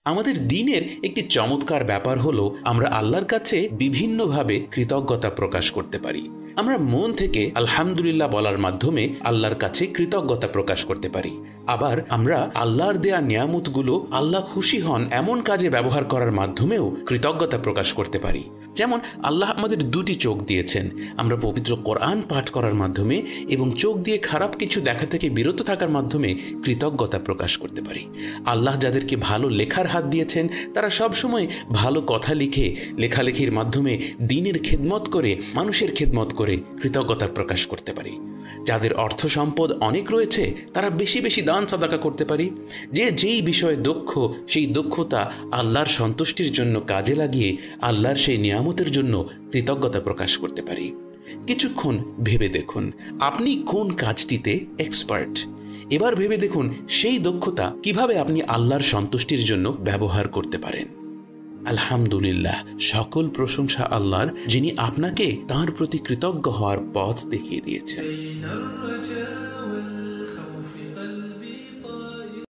আমাদের দিনের একটি চমৎকার ব্যাপার হলো আমরা আল্লাহর কাছে বিভিন্নভাবে কৃতজ্ঞতা প্রকাশ করতে পারি। আমরা মন থেকে আলহামদুলিল্লাহ বলার মাধ্যমে আল্লাহর কাছে কৃতজ্ঞতা প্রকাশ করতে পারি। আবার আমরা আল্লাহর দেয়া নিয়ামতগুলো আল্লাহ খুশি হন এমন কাজে ব্যবহার করার মাধ্যমেও কৃতজ্ঞতা প্রকাশ করতে পারি। যেমন আল্লাহ আমাদের দুটি চোখ দিয়েছেন, আমরা পবিত্র কোরআন পাঠ করার মাধ্যমে এবং চোখ দিয়ে খারাপ কিছু দেখা থেকে বিরত থাকার মাধ্যমে কৃতজ্ঞতা প্রকাশ করতে পারি। আল্লাহ যাদেরকে ভালো লেখার হাত দিয়েছেন তারা সবসময় ভালো কথা লিখে লেখালেখির মাধ্যমে দিনের খেদমত করে, মানুষের খেদমত করে কৃতজ্ঞতা প্রকাশ করতে পারি। যাদের অর্থ সম্পদ অনেক রয়েছে তারা বেশি বেশি দান সাদাকা করতে পারি। যেই বিষয়ে দক্ষ সেই দক্ষতা আল্লাহর সন্তুষ্টির জন্য কাজে লাগিয়ে আল্লাহর সেই নিয়ামতের জন্য কৃতজ্ঞতা প্রকাশ করতে পারি। কিছুক্ষণ ভেবে দেখুন আপনি কোন কাজটিতে এক্সপার্ট। এবার ভেবে দেখুন সেই দক্ষতা কিভাবে আপনি আল্লাহর সন্তুষ্টির জন্য ব্যবহার করতে পারেন। আলহামদুলিল্লাহ, সকল প্রশংসা আল্লাহর, যিনি আপনাকে তাঁর প্রতি কৃতজ্ঞ হওয়ার পথ দেখিয়ে দিয়েছেন।